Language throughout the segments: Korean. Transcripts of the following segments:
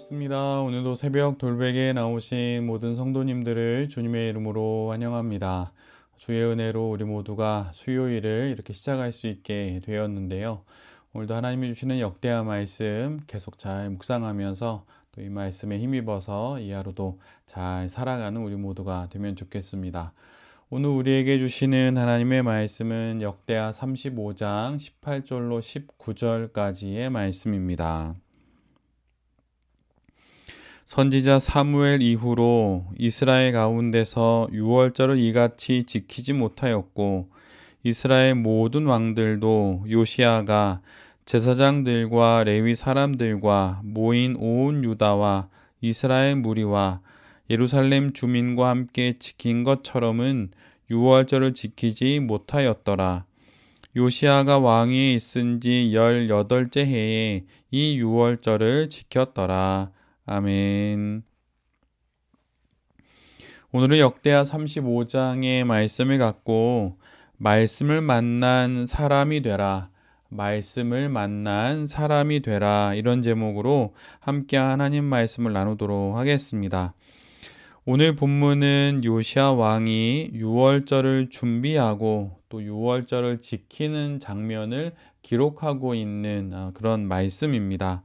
반갑습니다. 오늘도 새벽 돌베개에 나오신 모든 성도님들을 주님의 이름으로 환영합니다. 주의 은혜로 우리 모두가 수요일을 이렇게 시작할 수 있게 되었는데요. 오늘도 하나님이 주시는 역대하 말씀 계속 잘 묵상하면서 또 이 말씀에 힘입어서 이 하루도 잘 살아가는 우리 모두가 되면 좋겠습니다. 오늘 우리에게 주시는 하나님의 말씀은 역대하 35장 18절로 19절까지의 말씀입니다. 선지자 사무엘 이후로 이스라엘 가운데서 유월절을 이같이 지키지 못하였고 이스라엘 모든 왕들도 요시아가 제사장들과 레위 사람들과 모인 온 유다와 이스라엘 무리와 예루살렘 주민과 함께 지킨 것처럼은 유월절을 지키지 못하였더라. 요시아가 왕위에 있은 지 18째 해에 이 유월절을 지켰더라. 아멘. 오늘은 역대하 35장의 말씀을 갖고 말씀을 만난 사람이 되라, 말씀을 만난 사람이 되라, 이런 제목으로 함께 하나님 말씀을 나누도록 하겠습니다. 오늘 본문은 요시아 왕이 유월절을 준비하고 또 유월절을 지키는 장면을 기록하고 있는 그런 말씀입니다.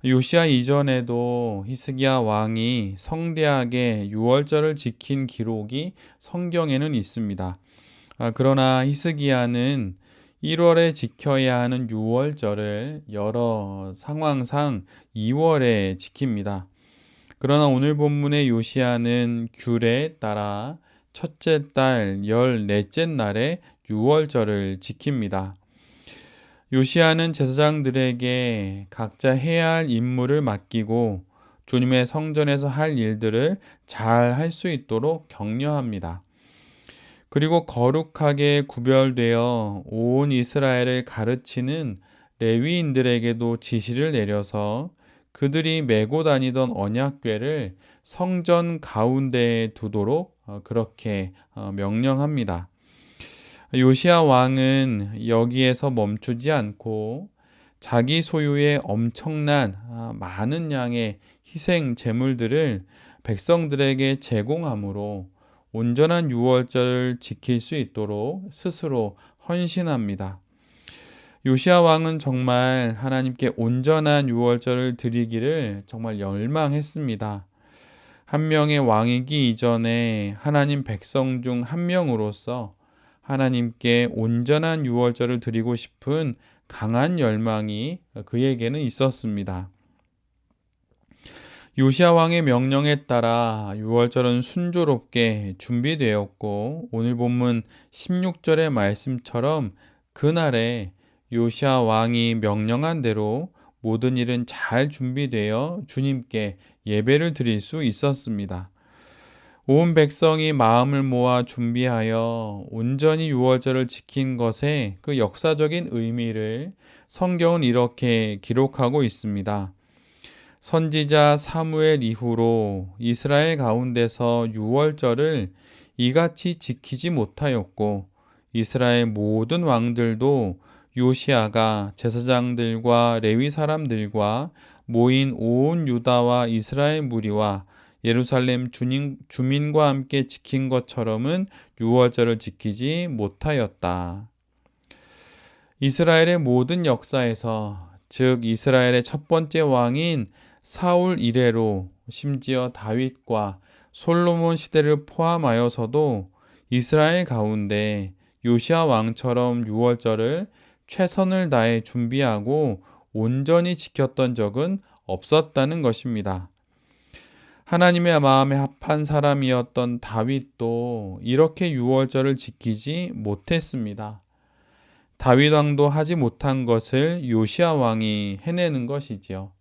요시아 이전에도 히스기야 왕이 성대하게 유월절을 지킨 기록이 성경에는 있습니다. 그러나 히스기야는 1월에 지켜야 하는 유월절을 여러 상황상 2월에 지킵니다. 그러나 오늘 본문의 요시아는 규례에 따라 첫째 달 14째 날에 유월절을 지킵니다. 요시아는 제사장들에게 각자 해야 할 임무를 맡기고 주님의 성전에서 할 일들을 잘 할 수 있도록 격려합니다. 그리고 거룩하게 구별되어 온 이스라엘을 가르치는 레위인들에게도 지시를 내려서 그들이 메고 다니던 언약궤를 성전 가운데에 두도록 그렇게 명령합니다. 요시아 왕은 여기에서 멈추지 않고 자기 소유의 엄청난 많은 양의 희생 제물들을 백성들에게 제공함으로 온전한 유월절을 지킬 수 있도록 스스로 헌신합니다. 요시아 왕은 정말 하나님께 온전한 유월절을 드리기를 정말 열망했습니다. 한 명의 왕이기 이전에 하나님 백성 중 한 명으로서 하나님께 온전한 유월절을 드리고 싶은 강한 열망이 그에게는 있었습니다. 요시아 왕의 명령에 따라 유월절은 순조롭게 준비되었고 오늘 본문 16절의 말씀처럼 그날에 요시아 왕이 명령한 대로 모든 일은 잘 준비되어 주님께 예배를 드릴 수 있었습니다. 온 백성이 마음을 모아 준비하여 온전히 유월절을 지킨 것의 그 역사적인 의미를 성경은 이렇게 기록하고 있습니다. 선지자 사무엘 이후로 이스라엘 가운데서 유월절을 이같이 지키지 못하였고 이스라엘 모든 왕들도 요시아가 제사장들과 레위 사람들과 모인 온 유다와 이스라엘 무리와 예루살렘 주민과 함께 지킨 것처럼은 유월절을 지키지 못하였다. 이스라엘의 모든 역사에서, 즉 이스라엘의 첫 번째 왕인 사울 이래로 심지어 다윗과 솔로몬 시대를 포함하여서도 이스라엘 가운데 요시아 왕처럼 유월절을 최선을 다해 준비하고 온전히 지켰던 적은 없었다는 것입니다. 하나님의 마음에 합한 사람이었던 다윗도 이렇게 유월절을 지키지 못했습니다. 다윗 왕도 하지 못한 것을 요시아 왕이 해내는 것이지요.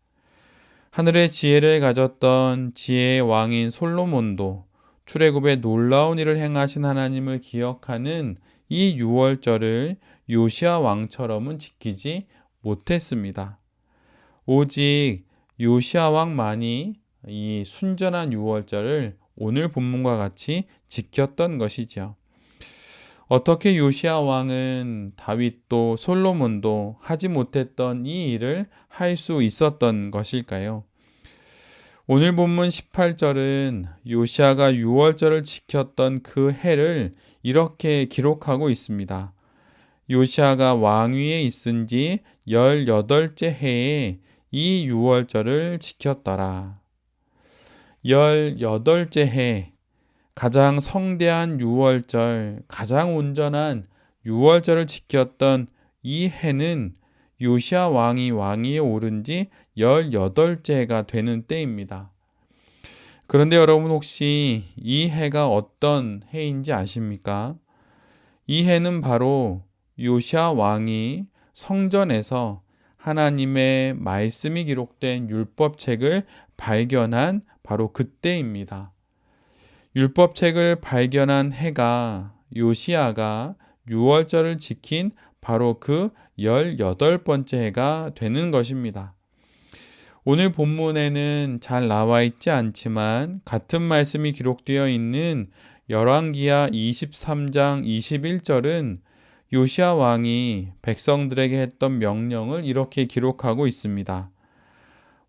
하늘의 지혜를 가졌던 지혜의 왕인 솔로몬도 출애굽의 놀라운 일을 행하신 하나님을 기억하는 이 유월절을 요시아 왕처럼은 지키지 못했습니다. 오직 요시아 왕만이 이 순전한 유월절을 오늘 본문과 같이 지켰던 것이죠. 어떻게 요시아 왕은 다윗도 솔로몬도 하지 못했던 이 일을 할 수 있었던 것일까요? 오늘 본문 18절은 요시아가 유월절을 지켰던 그 해를 이렇게 기록하고 있습니다. 요시아가 왕위에 있은 지 18째 해에 이 유월절을 지켰더라. 18째 해, 가장 성대한 유월절, 가장 온전한 유월절을 지켰던 이 해는 요시아 왕이 왕위에 오른 지 18째가 되는 때입니다. 그런데 여러분 혹시 이 해가 어떤 해인지 아십니까? 이 해는 바로 요시아 왕이 성전에서 하나님의 말씀이 기록된 율법책을 발견한 바로 그때입니다. 율법책을 발견한 해가 요시아가 유월절을 지킨 바로 그 18번째 해가 되는 것입니다. 오늘 본문에는 잘 나와 있지 않지만 같은 말씀이 기록되어 있는 열왕기하 23장 21절은 요시아 왕이 백성들에게 했던 명령을 이렇게 기록하고 있습니다.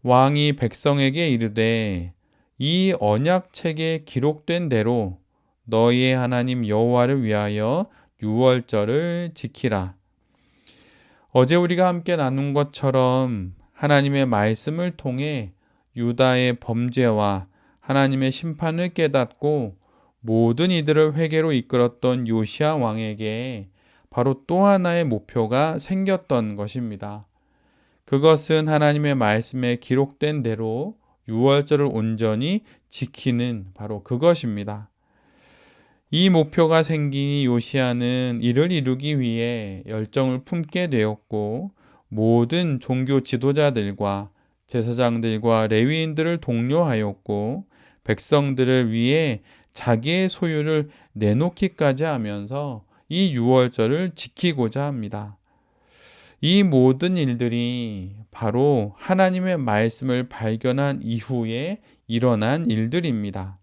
왕이 백성에게 이르되 이 언약책에 기록된 대로 너희의 하나님 여호와를 위하여 유월절을 지키라. 어제 우리가 함께 나눈 것처럼 하나님의 말씀을 통해 유다의 범죄와 하나님의 심판을 깨닫고 모든 이들을 회개로 이끌었던 요시아 왕에게 바로 또 하나의 목표가 생겼던 것입니다. 그것은 하나님의 말씀에 기록된 대로 유월절을 온전히 지키는 바로 그것입니다. 이 목표가 생긴 요시아는 이를 이루기 위해 열정을 품게 되었고 모든 종교 지도자들과 제사장들과 레위인들을 독려하였고 백성들을 위해 자기의 소유를 내놓기까지 하면서 이 유월절을 지키고자 합니다. 이 모든 일들이 바로 하나님의 말씀을 발견한 이후에 일어난 일들입니다.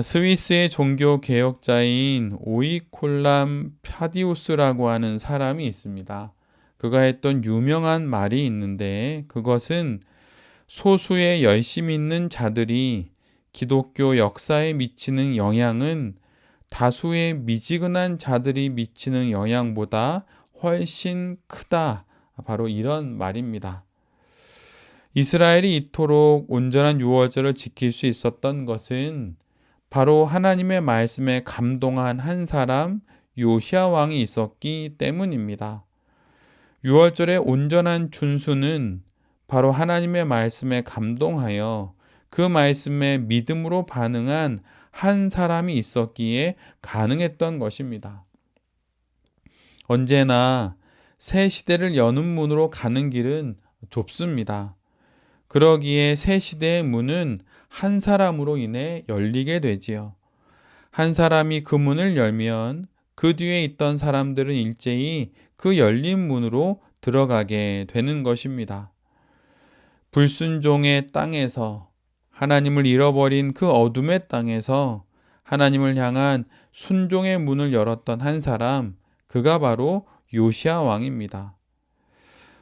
스위스의 종교 개혁자인 오이콜람 파디우스라고 하는 사람이 있습니다. 그가 했던 유명한 말이 있는데 그것은 소수의 열심 있는 자들이 기독교 역사에 미치는 영향은 다수의 미지근한 자들이 미치는 영향보다 훨씬 크다. 바로 이런 말입니다. 이스라엘이 이토록 온전한 유월절을 지킬 수 있었던 것은 바로 하나님의 말씀에 감동한 한 사람 요시아 왕이 있었기 때문입니다. 유월절의 온전한 준수는 바로 하나님의 말씀에 감동하여 그 말씀에 믿음으로 반응한 한 사람이 있었기에 가능했던 것입니다. 언제나 새 시대를 여는 문으로 가는 길은 좁습니다. 그러기에 새 시대의 문은 한 사람으로 인해 열리게 되지요. 한 사람이 그 문을 열면 그 뒤에 있던 사람들은 일제히 그 열린 문으로 들어가게 되는 것입니다. 불순종의 땅에서 하나님을 잃어버린 그 어둠의 땅에서 하나님을 향한 순종의 문을 열었던 한 사람, 그가 바로 요시아 왕입니다.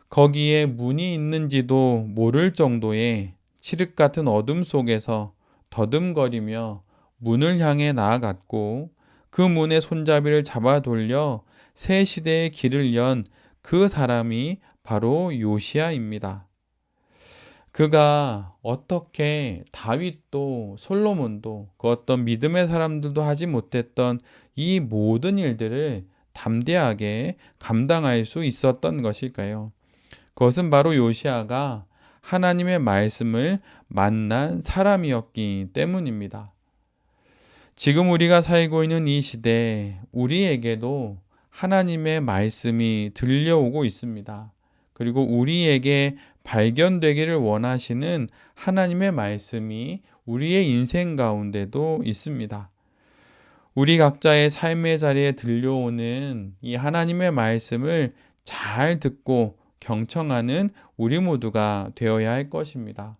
거기에 문이 있는지도 모를 정도의 칠흑 같은 어둠 속에서 더듬거리며 문을 향해 나아갔고 그 문의 손잡이를 잡아 돌려 새 시대의 길을 연 그 사람이 바로 요시아입니다. 그가 어떻게 다윗도 솔로몬도 그 어떤 믿음의 사람들도 하지 못했던 이 모든 일들을 담대하게 감당할 수 있었던 것일까요? 그것은 바로 요시아가 하나님의 말씀을 만난 사람이었기 때문입니다. 지금 우리가 살고 있는 이 시대, 우리에게도 하나님의 말씀이 들려오고 있습니다. 그리고 우리에게 발견되기를 원하시는 하나님의 말씀이 우리의 인생 가운데도 있습니다. 우리 각자의 삶의 자리에 들려오는 이 하나님의 말씀을 잘 듣고 경청하는 우리 모두가 되어야 할 것입니다.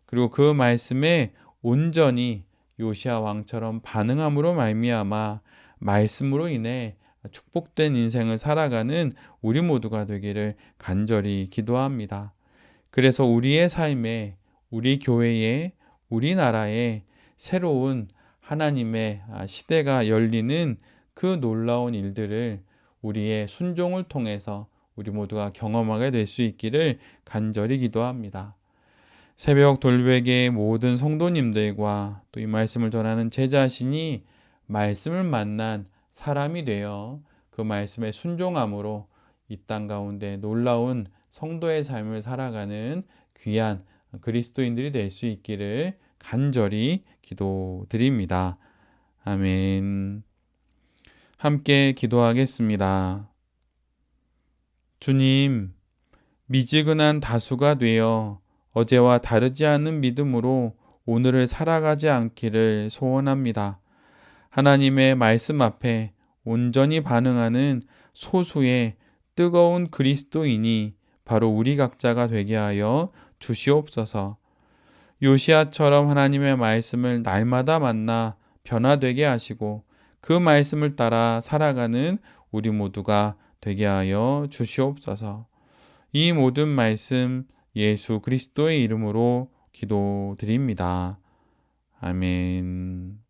그리고 그 말씀에 온전히 요시아 왕처럼 반응함으로 말미암아 말씀으로 인해 축복된 인생을 살아가는 우리 모두가 되기를 간절히 기도합니다. 그래서 우리의 삶에 우리 교회에, 우리나라에 새로운 하나님의 시대가 열리는 그 놀라운 일들을 우리의 순종을 통해서 우리 모두가 경험하게 될 수 있기를 간절히 기도합니다. 새벽 돌베개의 모든 성도님들과 또 이 말씀을 전하는 제 자신이 말씀을 만난 사람이 되어 그 말씀에 순종함으로 이 땅 가운데 놀라운 성도의 삶을 살아가는 귀한 그리스도인들이 될 수 있기를 간절히 기도드립니다. 아멘. 함께 기도하겠습니다. 주님, 미지근한 다수가 되어 어제와 다르지 않은 믿음으로 오늘을 살아가지 않기를 소원합니다. 하나님의 말씀 앞에 온전히 반응하는 소수의 뜨거운 그리스도인이 바로 우리 각자가 되게 하여 주시옵소서. 요시아처럼 하나님의 말씀을 날마다 만나 변화되게 하시고 그 말씀을 따라 살아가는 우리 모두가 되게 하여 주시옵소서. 이 모든 말씀 예수 그리스도의 이름으로 기도드립니다. 아멘.